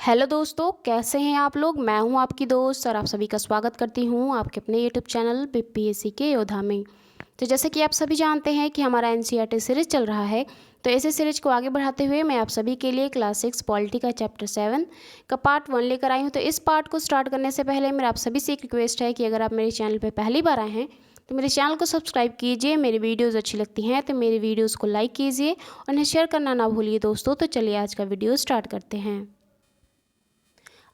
Hello दोस्तों, कैसे हैं आप लोग। मैं हूं आपकी दोस्त और आप सभी का स्वागत करती हूं आपके अपने यूट्यूब चैनल बीपीएससी के योद्धा में। तो जैसे कि आप सभी जानते हैं कि हमारा एनसीईआरटी सीरीज़ चल रहा है, तो इसी सीरीज को आगे बढ़ाते हुए मैं आप सभी के लिए क्लास 6 पॉलिटी का चैप्टर 7 का पार्ट 1 लेकर आई हूं। तो इस पार्ट को स्टार्ट करने से पहले मेरा आप सभी से एक रिक्वेस्ट है कि अगर आप मेरे चैनल पर पहली बार आए हैं तो मेरे चैनल को सब्सक्राइब कीजिए। मेरी वीडियोज़ अच्छी लगती हैं तो मेरी वीडियोज़ को लाइक कीजिए और उन्हें शेयर करना ना भूलिए दोस्तों। तो चलिए आज का वीडियो स्टार्ट करते हैं।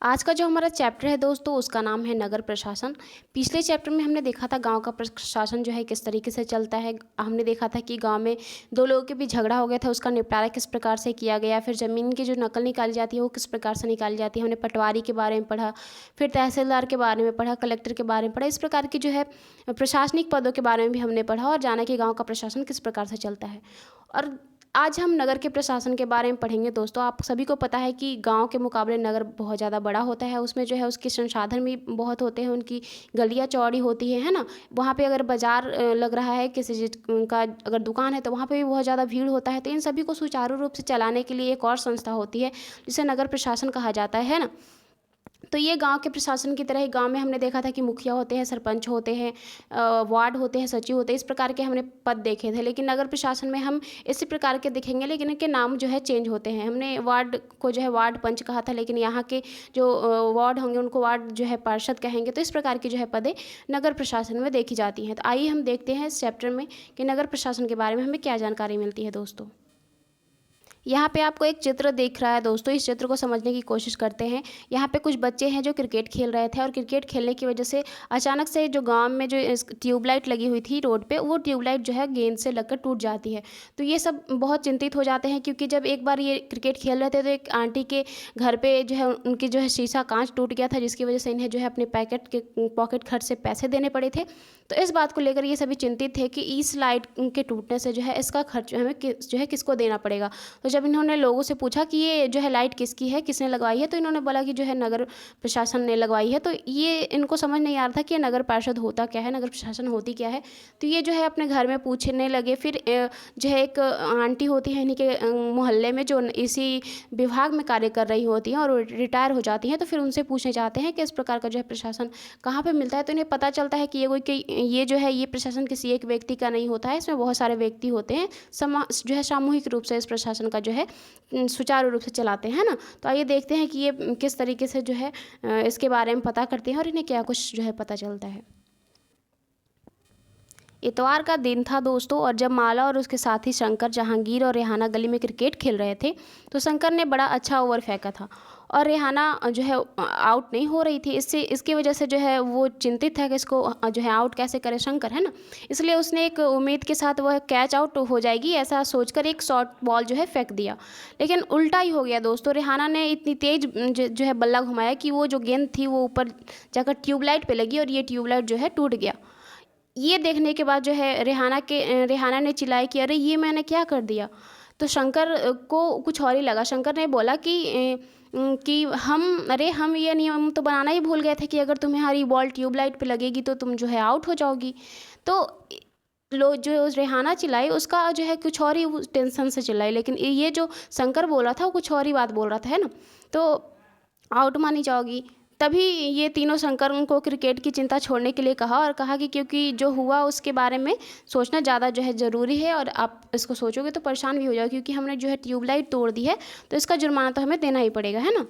आज का जो हमारा चैप्टर है दोस्तों, उसका नाम है नगर प्रशासन। पिछले चैप्टर में हमने देखा था गांव का प्रशासन जो है किस तरीके से चलता है। हमने देखा था कि गांव में दो लोगों के बीच झगड़ा हो गया था, उसका निपटारा किस प्रकार से किया गया। फिर ज़मीन की जो नकल निकाली जाती है वो किस प्रकार से निकाली जाती है। हमने पटवारी के बारे में पढ़ा, फिर तहसीलदार के बारे में पढ़ा, कलेक्टर के बारे में पढ़ा। इस प्रकार की जो है प्रशासनिक पदों के बारे में भी हमने पढ़ा और जाना कि गाँव का प्रशासन किस प्रकार से चलता है। और आज हम नगर के प्रशासन के बारे में पढ़ेंगे दोस्तों। आप सभी को पता है कि गांव के मुकाबले नगर बहुत ज़्यादा बड़ा होता है, उसमें जो है उसके संसाधन भी बहुत होते हैं, उनकी गलियां चौड़ी होती है ना। वहाँ पे अगर बाजार लग रहा है, किसी चीज़ का अगर दुकान है तो वहाँ पे भी बहुत ज़्यादा भीड़ होता है। तो इन सभी को सुचारू रूप से चलाने के लिए एक और संस्था होती है जिसे नगर प्रशासन कहा जाता है ना। तो ये गांव के प्रशासन की तरह ही गांव में हमने देखा था कि मुखिया होते हैं, सरपंच होते हैं, वार्ड होते हैं, सचिव होते हैं, इस प्रकार के हमने पद देखे थे। लेकिन नगर प्रशासन में हम इसी प्रकार के दिखेंगे, लेकिन इनके नाम जो है चेंज होते हैं। हमने वार्ड को जो है वार्ड पंच कहा था, लेकिन यहाँ के जो वार्ड होंगे उनको वार्ड जो है पार्षद कहेंगे। तो इस प्रकार की जो है पदें नगर प्रशासन में देखी जाती हैं। तो आइए हम देखते हैं इस चैप्टर में कि नगर प्रशासन के बारे में हमें क्या जानकारी मिलती है दोस्तों। यहाँ पे आपको एक चित्र दिख रहा है दोस्तों, इस चित्र को समझने की कोशिश करते हैं। यहाँ पे कुछ बच्चे हैं जो क्रिकेट खेल रहे थे और क्रिकेट खेलने की वजह से अचानक से जो गांव में जो ट्यूबलाइट लगी हुई थी रोड पे, वो ट्यूबलाइट जो है गेंद से लगकर टूट जाती है। तो ये सब बहुत चिंतित हो जाते हैं, क्योंकि जब एक बार ये क्रिकेट खेल रहे थे तो एक आंटी के घर पर जो है उनकी जो है शीशा कांच टूट गया था, जिसकी वजह से इन्हें जो है अपने पॉकेट खर्च से पैसे देने पड़े थे। तो इस बात को लेकर ये सभी चिंतित थे कि इस लाइट के टूटने से जो है इसका खर्च हमें जो है किसको देना पड़ेगा। तो जब इन्होंने लोगों से पूछा कि ये जो है लाइट किसकी है, किसने लगवाई है, तो इन्होंने बोला कि जो है नगर प्रशासन ने लगवाई है। तो ये इनको समझ नहीं आ रहा था कि नगर पार्षद होता क्या है, नगर प्रशासन होती क्या है। तो ये जो है अपने घर में पूछने लगे। फिर जो है एक आंटी होती है इन्हीं के मोहल्ले में, जो इसी विभाग में कार्य कर रही होती हैं और रिटायर हो जाती हैं। तो फिर उनसे पूछने जाते हैं कि इस प्रकार का जो है प्रशासन कहाँ पर मिलता है। तो इन्हें पता चलता है कि ये जो है ये प्रशासन किसी एक व्यक्ति का नहीं होता है, इसमें बहुत सारे व्यक्ति होते हैं, जो है सामूहिक रूप से इस प्रशासन का जो है सुचारू रूप से चलाते हैं ना। तो आइए देखते हैं कि ये किस तरीके से जो है इसके बारे में पता करते हैं और इन्हें क्या कुछ जो है पता चलता है। इतवार का दिन था दोस्तों, और जब माला और उसके साथी शंकर जहांगीर और रेहाना गली में क्रिकेट खेल रहे थे तो शंकर ने बड़ा अच्छा ओवर फेंका था और रेहाना जो है आउट नहीं हो रही थी। इसकी वजह से जो है वो चिंतित था कि इसको जो है आउट कैसे करे शंकर, है ना। इसलिए उसने एक उम्मीद के साथ वह कैच आउट हो जाएगी ऐसा सोचकर एक शॉर्ट बॉल जो है फेंक दिया। लेकिन उल्टा ही हो गया दोस्तों। रेहाना ने इतनी तेज जो है बल्ला घुमाया कि वो जो गेंद थी वो ऊपर जाकर ट्यूबलाइट पे लगी और ये ट्यूबलाइट जो है टूट गया। ये देखने के बाद जो है रेहाना ने चिल्लाई कि अरे ये मैंने क्या कर दिया। तो शंकर को कुछ और ही लगा। शंकर ने बोला कि हम ये नियम तो बनाना ही भूल गए थे कि अगर तुम्हारी बॉल ट्यूबलाइट पे लगेगी तो तुम जो है आउट हो जाओगी। तो लोग जो रेहाना चिल्लाई उसका जो है कुछ और ही टेंशन से चिल्लाई, लेकिन ये जो शंकर बोल रहा था वो कुछ और ही बात बोल रहा था, है ना। तो आउट मानी जाओगी। तभी ये तीनों शंकर उनको क्रिकेट की चिंता छोड़ने के लिए कहा और कहा कि क्योंकि जो हुआ उसके बारे में सोचना ज़्यादा जो है ज़रूरी है और आप इसको सोचोगे तो परेशान भी हो जाओगे, क्योंकि हमने जो है ट्यूबलाइट तोड़ दी है तो इसका जुर्माना तो हमें देना ही पड़ेगा, है ना।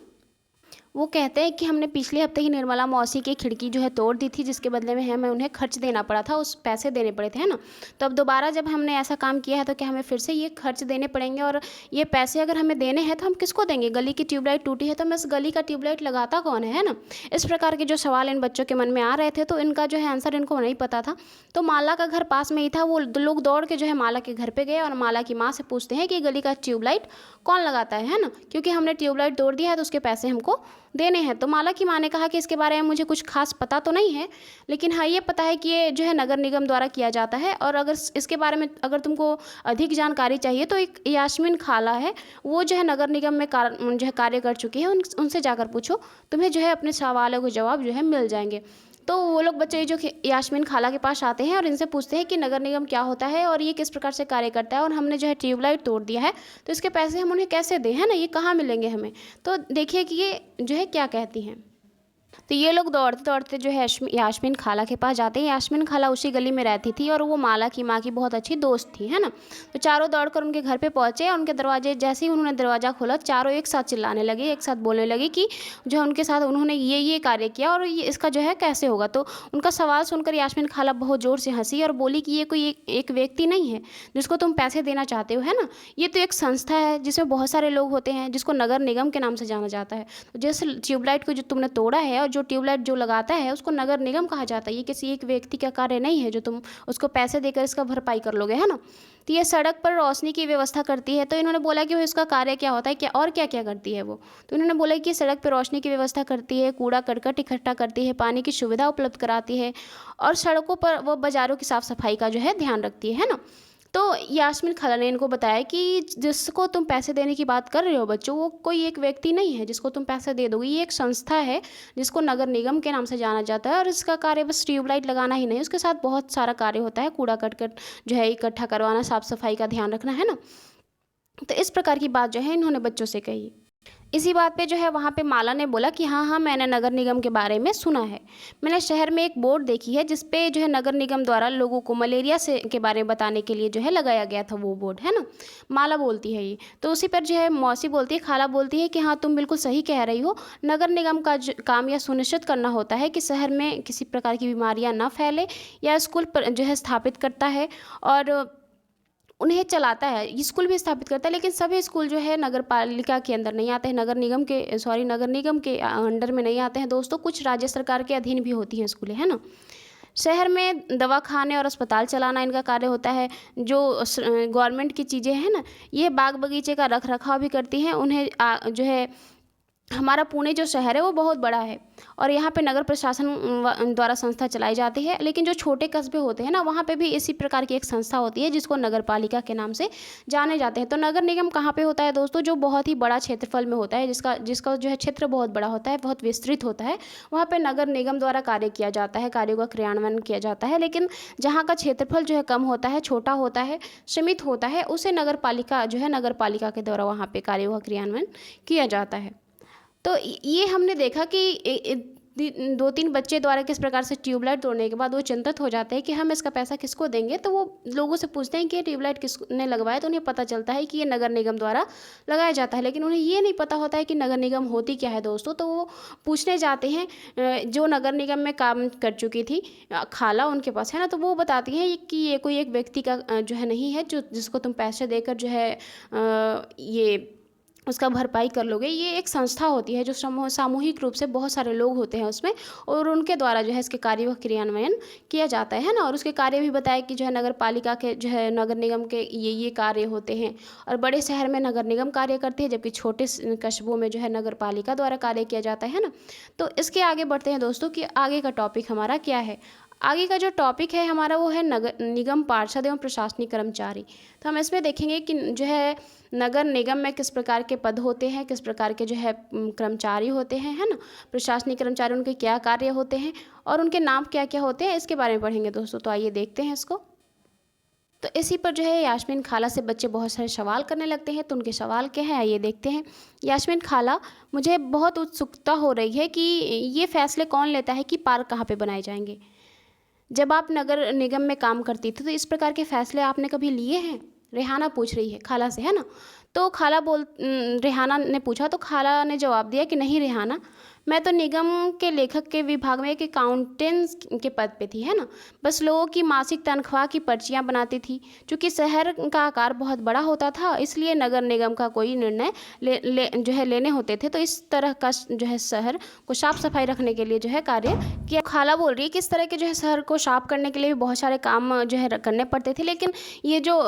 वो कहते हैं कि हमने पिछले हफ्ते ही निर्मला मौसी की खिड़की जो है तोड़ दी थी, जिसके बदले में हमें उन्हें खर्च देना पड़ा था, उस पैसे देने पड़े थे, है ना। तो अब दोबारा जब हमने ऐसा काम किया है तो क्या हमें फिर से ये खर्च देने पड़ेंगे, और ये पैसे अगर हमें देने हैं तो हम किसको देंगे। गली की ट्यूबलाइट टूटी है तो मैं इस गली का ट्यूबलाइट लगाता कौन है ना। इस प्रकार के जो सवाल इन बच्चों के मन में आ रहे थे तो इनका जो है आंसर इनको नहीं पता था। तो माला का घर पास में ही था। वो लोग दौड़ के जो है माला के घर पे गए और माला की माँ से पूछते हैं कि गली का ट्यूबलाइट कौन लगाता है ना, क्योंकि हमने ट्यूबलाइट तोड़ दिया है तो उसके पैसे हमको देने हैं। तो माला की माँ ने कहा कि इसके बारे में मुझे कुछ खास पता तो नहीं है, लेकिन हाँ ये पता है कि ये जो है नगर निगम द्वारा किया जाता है, और अगर इसके बारे में अगर तुमको अधिक जानकारी चाहिए तो एक यास्मीन खाला है, वो जो है नगर निगम में जो है कार्य कर चुकी है, उनसे जाकर पूछो, तुम्हें जो है अपने सवालों के जवाब जो है मिल जाएंगे। तो वो लोग बच्चे जो यास्मीन खाला के पास आते हैं और इनसे पूछते हैं कि नगर निगम क्या होता है और ये किस प्रकार से कार्य करता है, और हमने जो है ट्यूबलाइट तोड़ दिया है तो इसके पैसे हम उन्हें कैसे दें, है ना, ये कहाँ मिलेंगे हमें। तो देखिए कि ये जो है क्या कहती हैं। तो ये लोग दौड़ते दौड़ते जो है यास्मीन खाला के पास जाते हैं। यास्मीन खाला उसी गली में रहती थी और वो माला की माँ की बहुत अच्छी दोस्त थी, है ना। तो चारों दौड़कर उनके घर पे पहुँचे और उनके दरवाजे, जैसे ही उन्होंने दरवाज़ा खोला, चारों एक साथ चिल्लाने लगे, एक साथ बोलने लगे कि जो है उनके साथ उन्होंने ये कार्य किया और ये इसका जो है कैसे होगा। तो उनका सवाल सुनकर यास्मीन खाला बहुत ज़ोर से हंसी और बोली कि ये कोई एक व्यक्ति नहीं है जिसको तुम पैसे देना चाहते हो, है ना। ये तो एक संस्था है जिसमें बहुत सारे लोग होते हैं, जिसको नगर निगम के नाम से जाना जाता है। तो जैसे ट्यूबलाइट को जो तुमने तोड़ा है और जो ट्यूबलाइट जो लगाता है उसको नगर निगम कहा जाता है। ये किसी एक व्यक्ति का कार्य नहीं है जो तुम उसको पैसे देकर इसका भरपाई कर लोगे, है ना। तो ये सड़क पर रोशनी की व्यवस्था करती है। तो इन्होंने बोला कि वो इसका कार्य क्या होता है, क्या और क्या क्या करती है वो। तो इन्होंने बोला कि सड़क पर रोशनी की व्यवस्था करती है, कूड़ा करकट इकट्ठा करती है, पानी की सुविधा उपलब्ध कराती है और सड़कों पर वो बाज़ारों की साफ़ सफाई का जो है ध्यान रखती है ना। तो यास्मीन खाला ने इनको बताया कि जिसको तुम पैसे देने की बात कर रहे हो बच्चों, वो कोई एक व्यक्ति नहीं है जिसको तुम पैसे दे दोगे। ये एक संस्था है जिसको नगर निगम के नाम से जाना जाता है और इसका कार्य बस ट्यूबलाइट लगाना ही नहीं, उसके साथ बहुत सारा कार्य होता है, कूड़ा करकट जो है इकट्ठा करवाना, साफ़ सफाई का ध्यान रखना, है ना। तो इस प्रकार की बात जो है इन्होंने बच्चों से कही। इसी बात पे जो है वहाँ पे माला ने बोला कि हाँ हाँ, मैंने नगर निगम के बारे में सुना है। मैंने शहर में एक बोर्ड देखी है जिस पे जो है नगर निगम द्वारा लोगों को मलेरिया से के बारे में बताने के लिए जो है लगाया गया था वो बोर्ड, है ना। माला बोलती है ये। तो उसी पर जो है मौसी बोलती है, खाला बोलती है कि हाँ तुम बिल्कुल सही कह रही हो। नगर निगम का काम यह सुनिश्चित करना होता है कि शहर में किसी प्रकार की बीमारियाँ ना फैले, या स्कूल पर जो है स्थापित करता है और उन्हें चलाता है। स्कूल भी स्थापित करता है, लेकिन सभी स्कूल जो है नगर पालिका के अंदर नहीं आते हैं, नगर निगम के अंडर में नहीं आते हैं दोस्तों। कुछ राज्य सरकार के अधीन भी होती हैं स्कूलें, है ना। शहर में दवाखाने और अस्पताल चलाना इनका कार्य होता है। जो गवर्नमेंट की चीज़ें हैं ना, ये बाग बगीचे का रख रखाव भी करती हैं। उन्हें जो है हमारा पुणे जो शहर है वो बहुत बड़ा है और यहाँ पे नगर प्रशासन द्वारा संस्था चलाई जाती है। लेकिन जो छोटे कस्बे होते हैं ना, वहाँ पे भी इसी प्रकार की एक संस्था होती है जिसको नगर पालिका के नाम से जाने जाते हैं। तो नगर निगम कहाँ पे होता है दोस्तों, जो बहुत ही बड़ा क्षेत्रफल में होता है, जिसका जो है क्षेत्र बहुत बड़ा होता है, बहुत विस्तृत होता है, वहाँ पर नगर निगम द्वारा कार्य किया जाता है, कार्यों का क्रियान्वयन किया जाता है। लेकिन जहाँ का क्षेत्रफल जो है कम होता है, छोटा होता है, सीमित होता है, उसे नगर पालिका जो है नगर पालिका के द्वारा वहाँ पर कार्यों का क्रियान्वयन किया जाता है। तो ये हमने देखा कि 2-3 बच्चे द्वारा किस प्रकार से ट्यूबलाइट तोड़ने के बाद वो चिंतित हो जाते हैं कि हम इसका पैसा किसको देंगे। तो वो लोगों से पूछते हैं कि ये ट्यूबलाइट किसने लगवाया, तो उन्हें पता चलता है कि ये नगर निगम द्वारा लगाया जाता है। लेकिन उन्हें ये नहीं पता होता है कि नगर निगम होती क्या है दोस्तों। तो वो पूछने जाते हैं जो नगर निगम में काम कर चुकी थी खाला उनके पास, है ना। तो वो बताती हैं कि ये कोई एक व्यक्ति का जो है नहीं है जिसको तुम पैसे देकर जो है ये उसका भरपाई कर लोगे। ये एक संस्था होती है जो सामूहिक रूप से बहुत सारे लोग होते हैं उसमें, और उनके द्वारा जो है इसके कार्यों का क्रियान्वयन किया जाता है ना। और उसके कार्य भी बताए कि जो है नगर पालिका के जो है नगर निगम के ये कार्य होते हैं, और बड़े शहर में नगर निगम कार्य करती है जबकि छोटे कस्बों में जो है नगर पालिका द्वारा कार्य किया जाता है ना। तो इसके आगे बढ़ते हैं दोस्तों कि आगे का टॉपिक हमारा क्या है। आगे का जो टॉपिक है हमारा वो है नगर निगम पार्षद एवं प्रशासनिक कर्मचारी। तो हम इसमें देखेंगे कि जो है नगर निगम में किस प्रकार के पद होते हैं, किस प्रकार के जो है कर्मचारी होते हैं, है ना। प्रशासनिक कर्मचारी, उनके क्या कार्य होते हैं और उनके नाम क्या क्या होते हैं, इसके बारे में पढ़ेंगे दोस्तों। तो आइए देखते हैं इसको। तो इसी पर जो है यास्मीन खाला से बच्चे बहुत सारे सवाल करने लगते हैं। तो उनके सवाल क्या है आइए देखते हैं। यास्मीन खाला, मुझे बहुत उत्सुकता हो रही है कि ये फैसले कौन लेता है कि पार्क कहाँ पे बनाए जाएंगे। जब आप नगर निगम में काम करती थी तो इस प्रकार के फैसले आपने कभी लिए हैं। रेहाना पूछ रही है खाला से, है ना। तो रेहाना ने पूछा तो खाला ने जवाब दिया कि नहीं रेहाना, मैं तो निगम के लेखक के विभाग में एक अकाउंटेंट के पद पे थी, है ना। बस लोगों की मासिक तनख्वाह की पर्चियाँ बनाती थी। चूँकि शहर का आकार बहुत बड़ा होता था इसलिए नगर निगम का कोई निर्णय जो है लेने होते थे तो इस तरह का जो है शहर को साफ सफाई रखने के लिए जो है कार्य किया। खाला बोल रही है कि इस तरह के जो है शहर को साफ करने के लिए भी बहुत सारे काम जो है करने पड़ते थे, लेकिन ये जो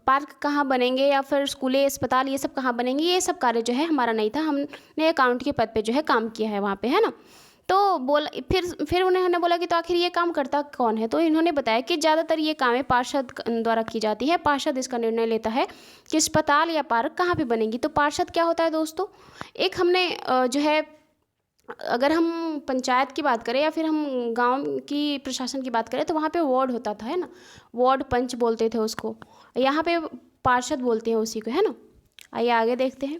पार्क कहाँ बनेंगे या फिर स्कूलें अस्पताल ये सब कहाँ बनेंगे, ये सब कार्य जो है हमारा नहीं था। हमने अकाउंट के पद पे जो है काम किया है वहाँ पे, है ना। तो बोला फिर उन्होंने बोला कि तो आखिर ये काम करता कौन है। तो इन्होंने बताया कि ज़्यादातर ये कामें पार्षद द्वारा की जाती है। पार्षद इसका निर्णय लेता है कि अस्पताल या पार्क कहाँ पे बनेंगी। तो पार्षद क्या होता है दोस्तों, एक हमने जो है अगर हम पंचायत की बात करें या फिर हम गांव की प्रशासन की बात करें तो वहाँ पे वार्ड होता था, है ना। वार्ड पंच बोलते थे उसको। यहाँ पे पार्षद बोलते हैं उसी को, है ना। आइए आगे देखते हैं।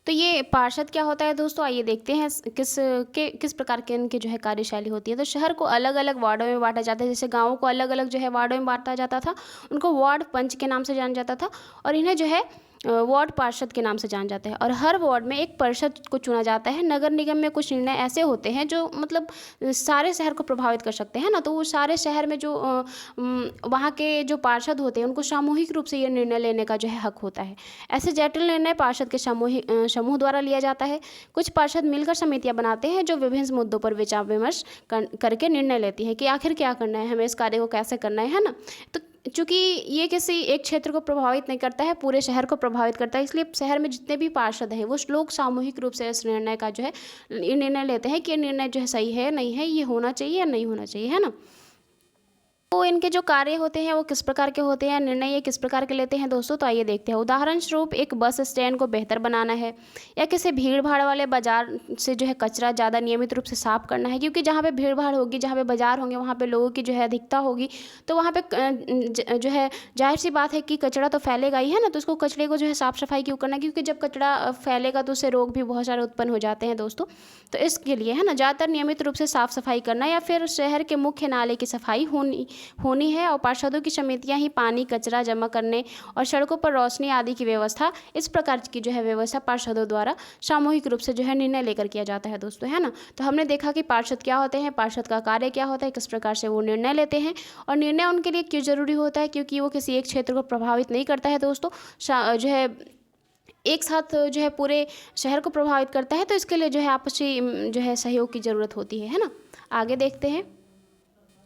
तो ये पार्षद क्या होता है दोस्तों, आइए देखते हैं किस प्रकार के इनके जो है कार्यशैली होती है। तो शहर को अलग अलग वार्डों में बांटा जाता है, जैसे गाँव को अलग अलग जो है वार्डों में बांटा जाता था, उनको वार्ड पंच के नाम से जाना जाता था। और इन्हें जो है वार्ड पार्षद के नाम से जाना जाता है। और हर वार्ड में एक पार्षद को चुना जाता है। नगर निगम में कुछ निर्णय ऐसे होते हैं जो मतलब सारे शहर को प्रभावित कर सकते हैं ना। तो वो सारे शहर में जो वहाँ के जो पार्षद होते हैं उनको सामूहिक रूप से ये निर्णय लेने का जो है हक होता है। ऐसे जटिल निर्णय पार्षद के समूह द्वारा लिया जाता है। कुछ पार्षद मिलकर समितियां बनाते हैं जो विभिन्न मुद्दों पर विचार विमर्श करके निर्णय लेती है कि आखिर क्या करना है, हमें इस कार्य को कैसे करना है ना। तो चूँकि ये किसी एक क्षेत्र को प्रभावित नहीं करता है, पूरे शहर को प्रभावित करता है, इसलिए शहर में जितने भी पार्षद हैं वो लोग सामूहिक रूप से इस निर्णय का जो है ये निर्णय लेते हैं कि ये निर्णय जो है सही है नहीं है, ये होना चाहिए या नहीं होना चाहिए, है ना। तो इनके जो कार्य होते हैं वो किस प्रकार के होते हैं, निर्णय ये किस प्रकार के लेते हैं दोस्तों, तो आइए देखते हैं। उदाहरण स्वरूप एक बस स्टैंड को बेहतर बनाना है, या किसी भीड़ भाड़ वाले बाजार से जो है कचरा ज़्यादा नियमित रूप से साफ करना है, क्योंकि जहाँ पे भीड़ भाड़ होगी, जहाँ पे बाजार होंगे, वहाँ पे लोगों की जो है अधिकता होगी, तो वहाँ पे जो है जाहिर सी बात है कि कचरा तो फैलेगा ही, है ना। तो उसको कचरे को जो है साफ़ सफाई क्यों करना, क्योंकि जब कचरा फैलेगा तो उससे रोग भी बहुत सारे उत्पन्न हो जाते हैं दोस्तों। तो इसके लिए, है ना, ज़्यादातर नियमित रूप से साफ़ सफाई करना, या फिर शहर के मुख्य नाले की सफाई होनी है। और पार्षदों की समितियां ही पानी कचरा जमा करने और सड़कों पर रोशनी आदि की व्यवस्था, इस प्रकार की जो है व्यवस्था पार्षदों द्वारा सामूहिक रूप से जो है निर्णय लेकर किया जाता है दोस्तों, है ना। तो हमने देखा कि पार्षद क्या होते हैं, पार्षद का कार्य क्या होता है, किस प्रकार से वो निर्णय लेते हैं, और निर्णय उनके लिए क्यों जरूरी होता है, क्योंकि वो किसी एक क्षेत्र को प्रभावित नहीं करता है दोस्तों, जो है एक साथ जो है पूरे शहर को प्रभावित करता है। तो इसके लिए जो है आपसी जो है सहयोग की ज़रूरत होती है ना। आगे देखते हैं।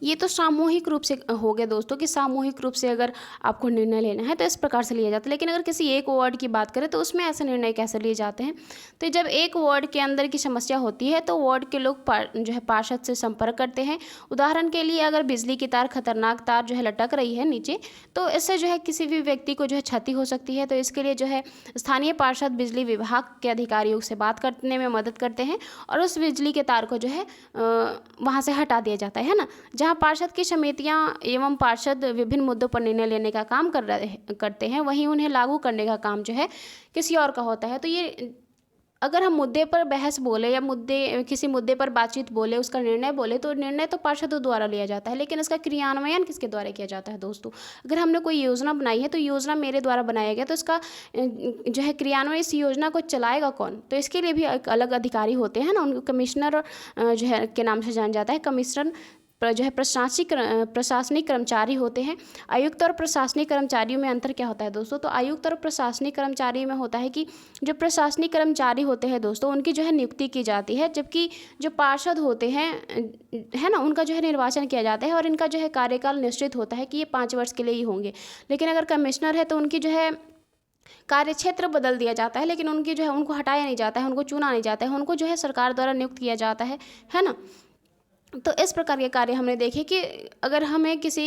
ये तो सामूहिक रूप से हो गया दोस्तों कि सामूहिक रूप से अगर आपको निर्णय लेना है तो इस प्रकार से लिया जाता है। लेकिन अगर किसी एक वार्ड की बात करें तो उसमें ऐसे निर्णय कैसे लिए जाते हैं, तो जब एक वार्ड के अंदर की समस्या होती है तो वार्ड के लोग जो है पार्षद से संपर्क करते हैं। उदाहरण के लिए अगर बिजली की तार, खतरनाक तार जो है लटक रही है नीचे, तो इससे जो है किसी भी व्यक्ति को जो है क्षति हो सकती है। तो इसके लिए जो है स्थानीय पार्षद बिजली विभाग के अधिकारियों से बात करने में मदद करते हैं और उस बिजली के तार को जो है वहाँ से हटा दिया जाता है ना। जहाँ पार्षद की समितियां एवं पार्षद विभिन्न मुद्दों पर निर्णय लेने का काम करते हैं, वहीं उन्हें लागू करने का काम जो है किसी और का होता है। तो ये अगर हम मुद्दे पर बहस बोले या किसी मुद्दे पर बातचीत बोले, उसका निर्णय बोले, तो निर्णय तो पार्षदों द्वारा लिया जाता है, लेकिन इसका क्रियान्वयन किसके द्वारा किया जाता है दोस्तों। अगर हमने कोई योजना बनाई है तो योजना मेरे द्वारा बनाया गया, तो इसका जो है क्रियान्वयन, इस योजना को चलाएगा कौन, तो इसके लिए भी एक अलग अधिकारी होते हैं ना। उनको कमिश्नर जो है के नाम से जाना जाता है। कमिश्नर जो है प्रशासनिक कर्मचारी होते हैं। आयुक्त और प्रशासनिक कर्मचारियों में अंतर क्या होता है दोस्तों, तो आयुक्त और प्रशासनिक कर्मचारी में होता है कि जो प्रशासनिक कर्मचारी होते हैं दोस्तों उनकी जो है नियुक्ति की जाती है, जबकि जो पार्षद होते हैं, है ना, उनका जो है निर्वाचन किया जाता है और इनका जो है कार्यकाल निश्चित होता है कि ये 5 वर्ष के लिए ही होंगे। लेकिन अगर कमिश्नर है तो उनकी जो है कार्य क्षेत्र बदल दिया जाता है, लेकिन उनकी जो है उनको हटाया नहीं जाता है, उनको चुना नहीं जाता है, उनको जो है सरकार द्वारा नियुक्त किया जाता है ना। तो इस प्रकार के कार्य हमने देखे कि अगर हमें किसी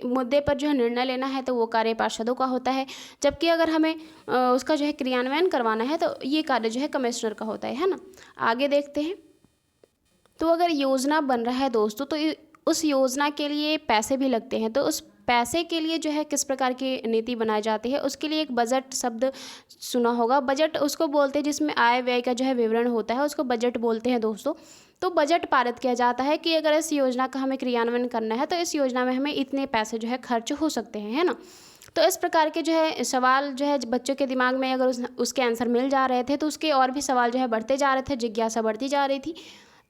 मुद्दे पर जो है निर्णय लेना है तो वो कार्य पार्षदों का होता है, जबकि अगर हमें उसका जो है क्रियान्वयन करवाना है तो ये कार्य जो है कमिश्नर का होता है ना। आगे देखते हैं। तो अगर योजना बन रहा है दोस्तों तो उस योजना के लिए पैसे भी लगते हैं, तो उस पैसे के लिए जो है किस प्रकार की नीति बनाई जाती है, उसके लिए एक बजट शब्द सुना होगा। बजट उसको बोलते हैं जिसमें आय व्यय का जो है विवरण होता है, उसको बजट बोलते हैं दोस्तों। तो बजट पारित किया जाता है कि अगर इस योजना का हमें क्रियान्वयन करना है तो इस योजना में हमें इतने पैसे जो है खर्च हो सकते हैं, है ना। तो इस प्रकार के जो है सवाल जो है बच्चों के दिमाग में अगर उसके आंसर मिल जा रहे थे तो उसके और भी सवाल जो है बढ़ते जा रहे थे, जिज्ञासा बढ़ती जा रही थी।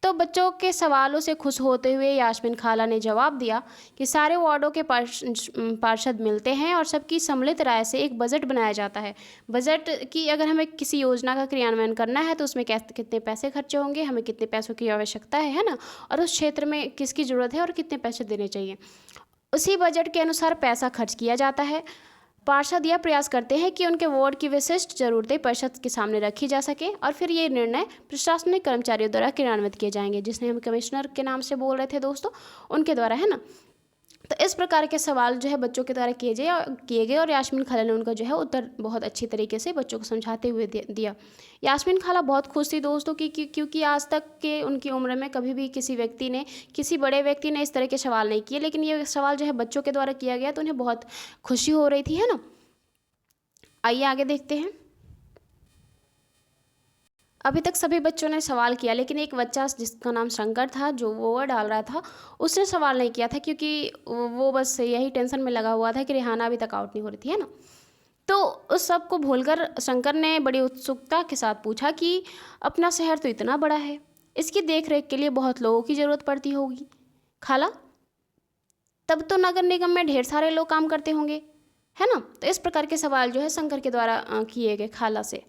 तो बच्चों के सवालों से खुश होते हुए यास्मीन खाला ने जवाब दिया कि सारे वार्डों के पार्षद मिलते हैं और सबकी सम्मिलित राय से एक बजट बनाया जाता है। बजट की अगर हमें किसी योजना का क्रियान्वयन करना है तो उसमें कितने पैसे खर्चे होंगे, हमें कितने पैसों की आवश्यकता है ना, और उस क्षेत्र में किसकी ज़रूरत है और कितने पैसे देने चाहिए, उसी बजट के अनुसार पैसा खर्च किया जाता है। पार्षद यह प्रयास करते हैं कि उनके वार्ड की विशिष्ट जरूरतें परिषद के सामने रखी जा सके और फिर ये निर्णय प्रशासनिक कर्मचारियों द्वारा क्रियान्वित किए जाएंगे, जिसने हम कमिश्नर के नाम से बोल रहे थे दोस्तों, उनके द्वारा, है ना। तो इस प्रकार के सवाल जो है बच्चों के द्वारा किए गए और यास्मीन खाला ने उनका जो है उत्तर बहुत अच्छी तरीके से बच्चों को समझाते हुए दिया। यास्मीन खाला बहुत खुश थी दोस्तों क्योंकि आज तक के उनकी उम्र में कभी भी किसी बड़े व्यक्ति ने इस तरह के सवाल नहीं किए, लेकिन ये सवाल जो है बच्चों के द्वारा किया गया तो उन्हें बहुत खुशी हो रही थी, है ना। आइए आगे देखते हैं। अभी तक सभी बच्चों ने सवाल किया, लेकिन एक बच्चा जिसका नाम शंकर था, जो ओवर डाल रहा था, उसने सवाल नहीं किया था क्योंकि वो बस यही टेंशन में लगा हुआ था कि रेहाना अभी तक आउट नहीं हो रही थी, है ना। तो उस सब को भूलकर शंकर ने बड़ी उत्सुकता के साथ पूछा कि अपना शहर तो इतना बड़ा है, इसकी देख रेख के लिए बहुत लोगों की ज़रूरत पड़ती होगी खाला, तब तो नगर निगम में ढेर सारे लोग काम करते होंगे, है ना। तो इस प्रकार के सवाल जो है शंकर के द्वारा किए गए खाला से।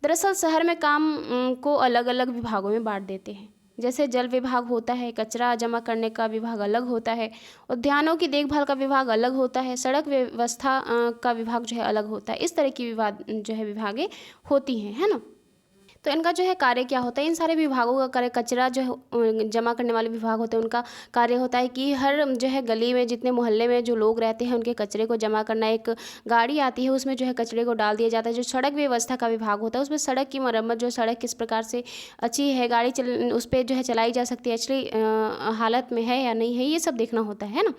दरअसल शहर में काम को अलग अलग विभागों में बांट देते हैं। जैसे जल विभाग होता है, कचरा जमा करने का विभाग अलग होता है, उद्यानों की देखभाल का विभाग अलग होता है, सड़क व्यवस्था का विभाग जो है अलग होता है। इस तरह की विभागें होती हैं, है ना। तो इनका जो है कार्य क्या होता है, इन सारे विभागों का कार्य, कचरा जो है जमा करने वाले विभाग होते हैं, उनका कार्य होता है कि हर जो है गली में जितने मोहल्ले में जो लोग रहते हैं उनके कचरे को जमा करना। एक गाड़ी आती है, उसमें जो है कचरे को डाल दिया जाता है। जो सड़क व्यवस्था का विभाग होता है, उसमें सड़क की मरम्मत, जो सड़क किस प्रकार से अच्छी है, गाड़ी उस पर जो है चलाई जा सकती है, अच्छी हालत में है या नहीं है, ये सब देखना होता है ना।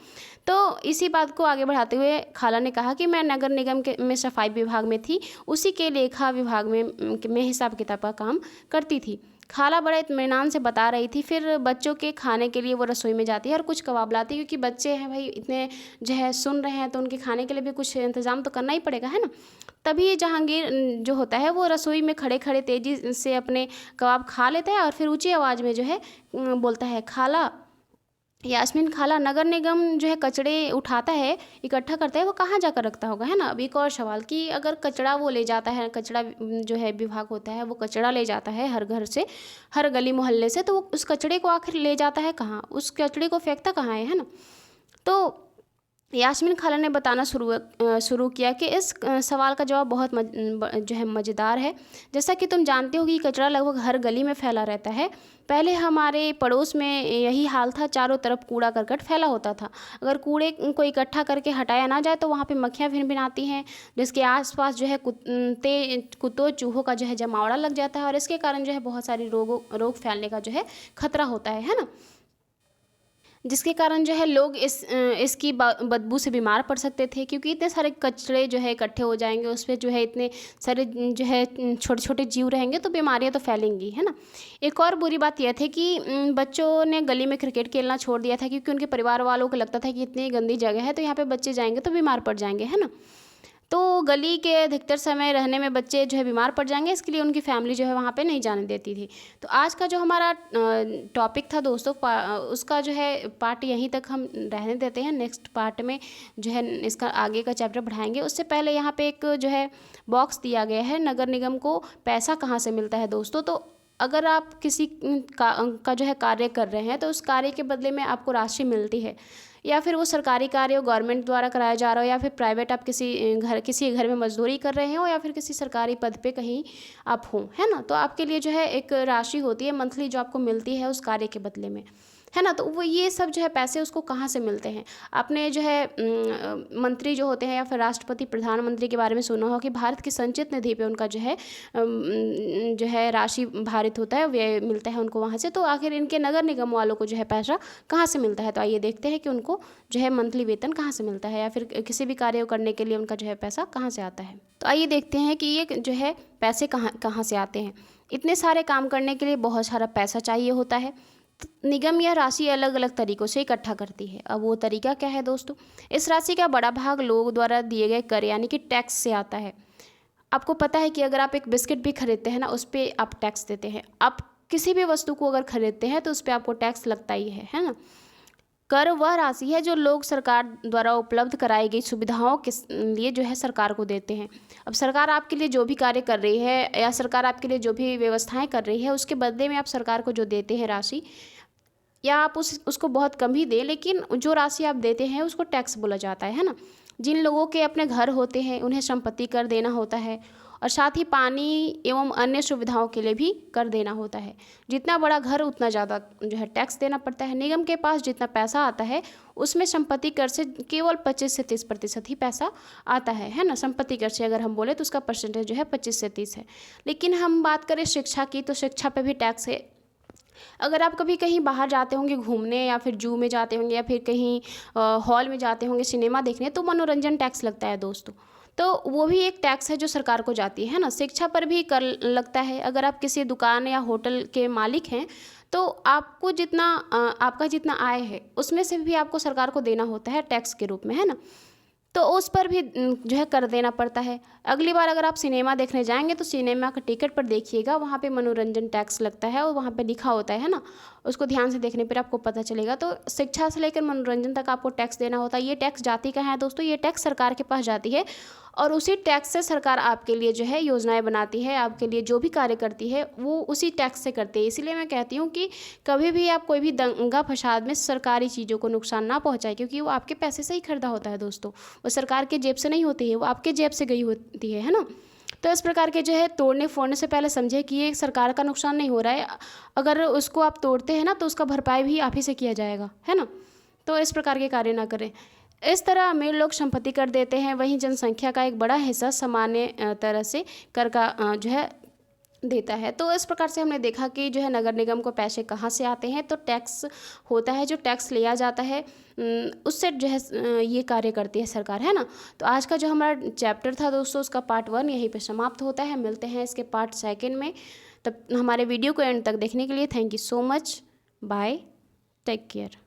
तो इसी बात को आगे बढ़ाते हुए खाला ने कहा कि मैं नगर निगम में सफाई विभाग में थी, उसी के लेखा विभाग में हिसाब किताब का काम करती थी। खाला बड़े इत्मीनान से बता रही थी। फिर बच्चों के खाने के लिए वो रसोई में जाती है और कुछ कबाब लाती है, क्योंकि बच्चे हैं भाई, इतने जो है सुन रहे हैं तो उनके खाने के लिए भी कुछ इंतज़ाम तो करना ही पड़ेगा, है ना। तभी जहांगीर जो होता है वो रसोई में खड़े खड़े तेज़ी से अपने कबाब खा लेता है और फिर ऊँची आवाज़ में जो है बोलता है, खाला, यास्मीन खाला, नगर निगम जो है कचड़े उठाता है, इकट्ठा करता है, वो कहाँ जाकर रखता होगा, है ना। अब एक और सवाल कि अगर कचड़ा वो ले जाता है, कचड़ा जो है विभाग होता है वो कचड़ा ले जाता है हर घर से, हर गली मोहल्ले से, तो वो उस कचड़े को आखिर ले जाता है कहाँ, उस कचड़े को फेंकता कहाँ है ना। तो यास्मीन खाला ने बताना शुरू किया कि इस सवाल का जवाब बहुत जो है मज़ेदार है। जैसा कि तुम जानते हो कि कचरा लगभग हर गली में फैला रहता है। पहले हमारे पड़ोस में यही हाल था, चारों तरफ कूड़ा करकट फैला होता था। अगर कूड़े को इकट्ठा करके हटाया ना जाए तो वहाँ पे मक्खियाँ भिनभिनाती हैं, जिसके आसपास जो है कुत्तों चूहों का जो है जमावड़ा लग जाता है, और इसके कारण जो है बहुत सारी रोग फैलने का जो है खतरा होता है ना। जिसके कारण जो है लोग इसकी बदबू से बीमार पड़ सकते थे, क्योंकि इतने सारे कचरे जो है इकट्ठे हो जाएंगे, उस पर जो है इतने सारे जो है छोटे छोटे जीव रहेंगे तो बीमारियां तो फैलेंगी, है ना। एक और बुरी बात यह थी कि बच्चों ने गली में क्रिकेट खेलना छोड़ दिया था, क्योंकि उनके परिवार वालों को लगता था कि इतनी गंदी जगह है तो यहाँ पर बच्चे जाएंगे तो बीमार पड़ जाएंगे, है ना। तो गली के अधिकतर समय रहने में बच्चे जो है बीमार पड़ जाएंगे, इसके लिए उनकी फैमिली जो है वहाँ पे नहीं जाने देती थी। तो आज का जो हमारा टॉपिक था दोस्तों, उसका जो है पार्ट यहीं तक हम रहने देते हैं। नेक्स्ट पार्ट में जो है इसका आगे का चैप्टर बढ़ाएंगे। उससे पहले यहाँ पे एक जो है बॉक्स दिया गया है, नगर निगम को पैसा कहाँ से मिलता है दोस्तों। तो अगर आप किसी का जो है कार्य कर रहे हैं तो उस कार्य के बदले में आपको राशि मिलती है, या फिर वो सरकारी कार्य हो, गवर्नमेंट द्वारा कराया जा रहा हो, या फिर प्राइवेट आप किसी घर में मजदूरी कर रहे हो, या फिर किसी सरकारी पद पे कहीं आप हो, है ना। तो आपके लिए जो है एक राशि होती है मंथली जो आपको मिलती है उस कार्य के बदले में, है ना। तो वो ये सब जो है पैसे उसको कहाँ से मिलते हैं। आपने जो है मंत्री जो होते हैं या फिर राष्ट्रपति प्रधानमंत्री के बारे में सुना हो कि भारत की संचित निधि पे उनका जो है राशि भारित होता है, व्यय मिलता है उनको वहाँ से। तो आखिर इनके नगर निगम वालों को जो है पैसा कहाँ से मिलता है। तो आइए देखते हैं कि उनको जो है मंथली वेतन कहाँ से मिलता है, या फिर किसी भी कार्य करने के लिए उनका जो है पैसा कहाँ से आता है। तो आइए देखते हैं कि ये जो है पैसे कहाँ से आते हैं। इतने सारे काम करने के लिए बहुत सारा पैसा चाहिए होता है। निगम यह राशि अलग अलग तरीक़ों से इकट्ठा करती है। अब वो तरीका क्या है दोस्तों, इस राशि का बड़ा भाग लोगों द्वारा दिए गए कर यानी कि टैक्स से आता है। आपको पता है कि अगर आप एक बिस्किट भी खरीदते हैं ना, उस पर आप टैक्स देते हैं। आप किसी भी वस्तु को अगर खरीदते हैं तो उस पर आपको टैक्स लगता ही है ना। कर वह राशि है जो लोग सरकार द्वारा उपलब्ध कराई गई सुविधाओं के लिए जो है सरकार को देते हैं। अब सरकार आपके लिए जो भी कार्य कर रही है, या सरकार आपके लिए जो भी व्यवस्थाएं कर रही है, उसके बदले में आप सरकार को जो देते हैं राशि, या आप उसको बहुत कम ही दें, लेकिन जो राशि आप देते हैं उसको टैक्स बोला जाता है ना। जिन लोगों के अपने घर होते हैं उन्हें संपत्ति कर देना होता है, और साथ ही पानी एवं अन्य सुविधाओं के लिए भी कर देना होता है। जितना बड़ा घर उतना ज़्यादा जो है टैक्स देना पड़ता है। निगम के पास जितना पैसा आता है उसमें संपत्ति कर से केवल 25 से 30% ही पैसा आता है ना। संपत्ति कर से अगर हम बोले तो उसका परसेंटेज जो है 25 से 30 है। लेकिन हम बात करें शिक्षा की, तो शिक्षा पे भी टैक्स है। अगर आप कभी कहीं बाहर जाते होंगे घूमने, या फिर जू में जाते होंगे, या फिर कहीं हॉल में जाते होंगे सिनेमा देखने, तो मनोरंजन टैक्स लगता है दोस्तों। तो वो भी एक टैक्स है जो सरकार को जाती है ना। शिक्षा पर भी कर लगता है। अगर आप किसी दुकान या होटल के मालिक हैं तो आपको जितना आपका जितना आय है उसमें से भी आपको सरकार को देना होता है टैक्स के रूप में, है ना। तो उस पर भी जो है कर देना पड़ता है। अगली बार अगर आप सिनेमा देखने जाएंगे तो सिनेमा का टिकट पर देखिएगा, वहाँ पे मनोरंजन टैक्स लगता है और वहाँ पे लिखा होता है ना। उसको ध्यान से देखने पर आपको पता चलेगा। तो शिक्षा से लेकर मनोरंजन तक आपको टैक्स देना होता है। ये टैक्स जाती कहाँ है दोस्तों? ये टैक्स सरकार के पास जाती है और उसी टैक्स से सरकार आपके लिए जो है योजनाएं बनाती है, आपके लिए जो भी कार्य करती है वो उसी टैक्स से करती है। इसीलिए मैं कहती हूँ कि कभी भी आप कोई भी दंगा फसाद में सरकारी चीज़ों को नुकसान ना पहुँचाए, क्योंकि वो आपके पैसे से ही खरीदा होता है दोस्तों। वो सरकार के जेब से नहीं होती है, वो आपके जेब से गई होती है ना। तो इस प्रकार के जो है तोड़ने फोड़ने से पहले समझे कि ये सरकार का नुकसान नहीं हो रहा है। अगर उसको आप तोड़ते हैं ना तो उसका भरपाई भी आप ही से किया जाएगा, है ना। तो इस प्रकार के कार्य ना करें। इस तरह अमीर लोग संपत्ति कर देते हैं, वहीं जनसंख्या का एक बड़ा हिस्सा सामान्य तरह से कर का जो है देता है। तो इस प्रकार से हमने देखा कि जो है नगर निगम को पैसे कहाँ से आते हैं। तो टैक्स होता है, जो टैक्स लिया जाता है उससे जो है ये कार्य करती है सरकार, है ना। तो आज का जो हमारा चैप्टर था दोस्तों उसका पार्ट 1 यहीं पे समाप्त होता है। मिलते हैं इसके पार्ट 2 में। तब हमारे वीडियो को एंड तक देखने के लिए thank you so much. Bye, take care.